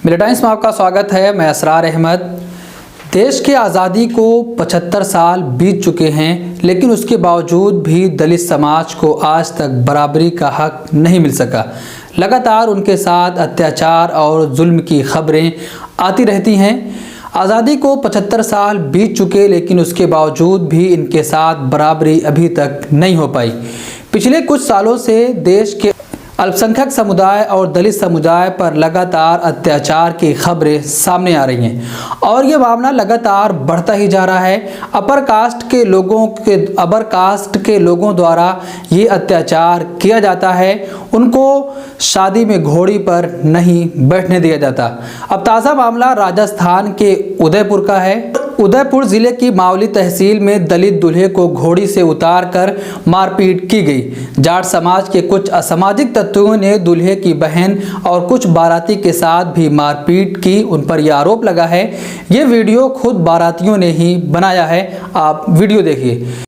Militant times में आपका स्वागत है। मैं असरार अहमद। देश की आज़ादी को 75 साल बीत चुके हैं, लेकिन उसके बावजूद भी दलित समाज को आज तक बराबरी का हक नहीं मिल सका। लगातार उनके साथ अत्याचार और जुल्म की खबरें आती रहती हैं। आज़ादी को 75 साल बीत चुके, लेकिन उसके बावजूद भी इनके साथ बराबरी अभी तक नहीं हो पाई। पिछले कुछ सालों से देश के अल्पसंख्यक समुदाय और दलित समुदाय पर लगातार अत्याचार की खबरें सामने आ रही हैं और ये मामला लगातार बढ़ता ही जा रहा है। अपर कास्ट के लोगों द्वारा ये अत्याचार किया जाता है। उनको शादी में घोड़ी पर नहीं बैठने दिया जाता। अब ताज़ा मामला राजस्थान के उदयपुर का है। उदयपुर जिले की मावली तहसील में दलित दूल्हे को घोड़ी से उतारकर मारपीट की गई। जाट समाज के कुछ असामाजिक तत्वों ने दूल्हे की बहन और कुछ बाराती के साथ भी मारपीट की। उन पर यह आरोप लगा है। ये वीडियो खुद बारातियों ने ही बनाया है। आप वीडियो देखिए।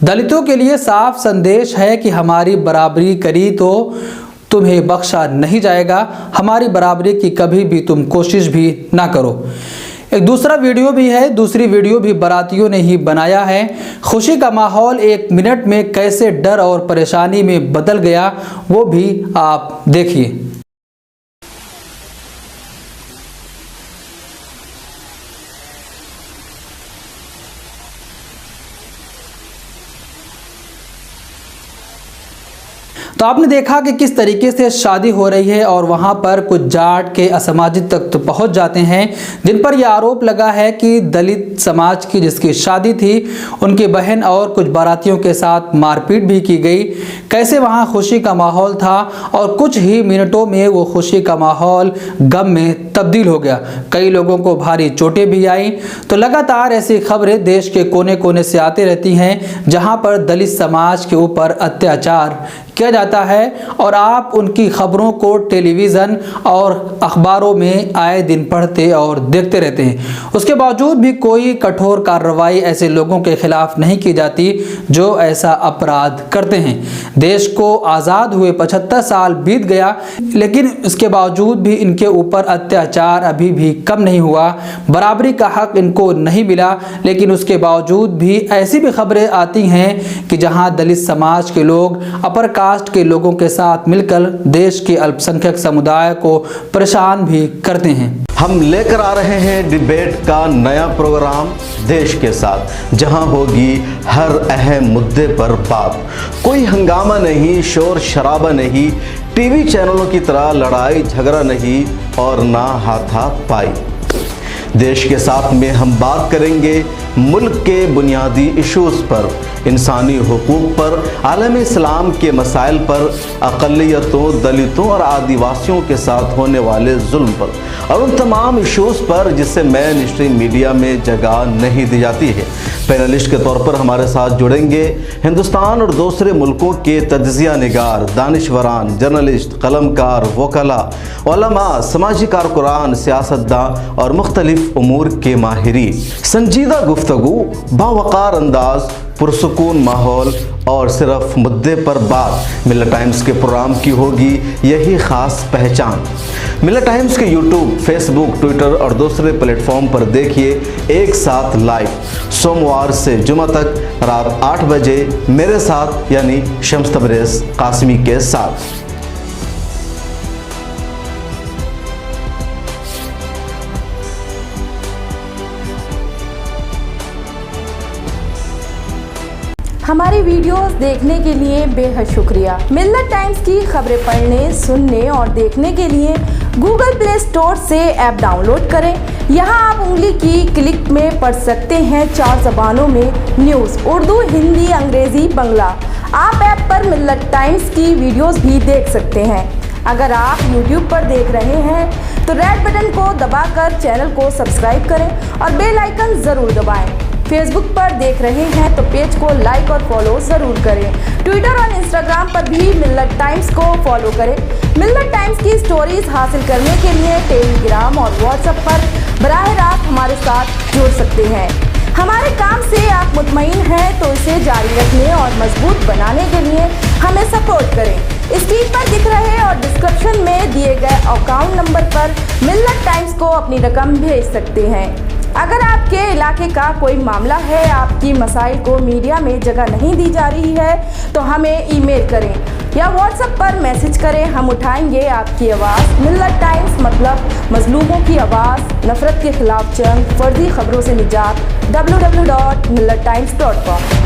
दलितों के लिए साफ संदेश है कि हमारी बराबरी करी तो तुम्हें बख्शा नहीं जाएगा। हमारी बराबरी की कभी भी तुम कोशिश भी ना करो। एक दूसरा वीडियो भी है। दूसरी वीडियो भी बारातियों ने ही बनाया है। खुशी का माहौल 1 मिनट में कैसे डर और परेशानी में बदल गया, वो भी आप देखिए। तो आपने देखा कि किस तरीके से शादी हो रही है और वहाँ पर कुछ जाट के असामाजिक तत्व पहुँच जाते हैं, जिन पर यह आरोप लगा है कि दलित समाज की जिसकी शादी थी, उनकी बहन और कुछ बारातियों के साथ मारपीट भी की गई। कैसे वहाँ खुशी का माहौल था और कुछ ही मिनटों में वो खुशी का माहौल गम में तब्दील हो गया। कई लोगों को भारी चोटें भी आई। तो लगातार ऐसी खबरें देश के कोने कोने से आती रहती हैं, जहाँ पर दलित समाज के ऊपर अत्याचार किया जाता है और आप उनकी खबरों को टेलीविज़न और अखबारों में आए दिन पढ़ते और देखते रहते हैं। उसके बावजूद भी कोई कठोर कार्रवाई ऐसे लोगों के खिलाफ नहीं की जाती जो ऐसा अपराध करते हैं। देश को आज़ाद हुए 75 साल बीत गया, लेकिन इसके बावजूद भी इनके ऊपर अत्याचार अभी भी कम नहीं हुआ। बराबरी का हक इनको नहीं मिला, लेकिन उसके बावजूद भी ऐसी भी खबरें आती हैं कि जहां दलित समाज के लोग अपर कास्ट के लोगों के साथ मिलकर देश के अल्पसंख्यक समुदाय को परेशान भी करते हैं। हम लेकर आ रहे हैं डिबेट का नया प्रोग्राम देश के साथ, जहां होगी हर अहम मुद्दे पर बात। कोई हंगामा नहीं, शोर शराबा नहीं, टीवी चैनलों की तरह लड़ाई झगड़ा नहीं और ना हाथापाई। देश के साथ में हम बात करेंगे मुल्क के बुनियादी इश्यूज़ पर, इंसानी हुकूक पर, आलम इस्लाम के मसाइल पर, अक़लियतों, दलितों और आदिवासियों के साथ होने वाले जुल्म पर और उन तमाम इश्यूज़ पर जिसे मेन स्ट्रीम मीडिया में जगह नहीं दी जाती है। पैनलिस्ट के तौर पर हमारे साथ जुड़ेंगे हिंदुस्तान और दूसरे मुल्कों के तज्ज़िया निगार, दानिशवरान, जर्नलिस्ट, कलमकार, वकला, उलमा, समाजी कारकुनान, सियासतदान और मुख्तलिफ उमूर के माहिरीन। संजीदा गुफ्तगू, बावकार अंदाज, पुरसुकून माहौल और सिर्फ मुद्दे पर बात। मिलिटेंट टाइम्स के प्रोग्राम की होगी यही ख़ास पहचान। मिलिटेंट टाइम्स के यूट्यूब, फेसबुक, ट्विटर और दूसरे प्लेटफॉर्म पर देखिए एक साथ लाइव, सोमवार से जुमा तक रात 8 बजे मेरे साथ यानी शम्स तबरेज़ कासमी के साथ। हमारी वीडियोस देखने के लिए बेहद शुक्रिया। मिलिटेंट टाइम्स की खबरें पढ़ने, सुनने और देखने के लिए गूगल प्ले स्टोर से ऐप डाउनलोड करें। यहां आप उंगली की क्लिक में पढ़ सकते हैं 4 ज़बानों में न्यूज़, उर्दू, हिंदी, अंग्रेज़ी, बंगला। आप ऐप पर मिलिटेंट टाइम्स की वीडियोस भी देख सकते हैं। अगर आप YouTube पर देख रहे हैं तो रेड बटन को दबाकर चैनल को सब्सक्राइब करें और बेल आइकन ज़रूर दबाएं। फेसबुक पर देख रहे हैं तो पेज को लाइक और फॉलो ज़रूर करें। ट्विटर और इंस्टाग्राम पर भी मिलिटेंट टाइम्स को फॉलो करें। मिलिटेंट टाइम्स की स्टोरीज हासिल करने के लिए टेलीग्राम और व्हाट्सएप पर बराह रास्त हमारे साथ जुड़ सकते हैं। हमारे काम से आप आप मुतमईन हैं तो इसे जारी रखने और मजबूत बनाने के लिए हमें सपोर्ट करें। स्क्रीन पर दिख रहे और डिस्क्रिप्शन में दिए गए अकाउंट नंबर पर मिल्लत टाइम्स को अपनी रकम भेज सकते हैं। अगर आपके इलाके का कोई मामला है, आपकी मसाइल को मीडिया में जगह नहीं दी जा रही है, तो हमें ईमेल करें या व्हाट्सएप पर मैसेज करें। हम उठाएंगे आपकी आवाज़। मिल्लत टाइम्स मतलब मजलूमों की आवाज़, नफरत के खिलाफ जंग, फर्जी खबरों से निजात। www.millattimes.com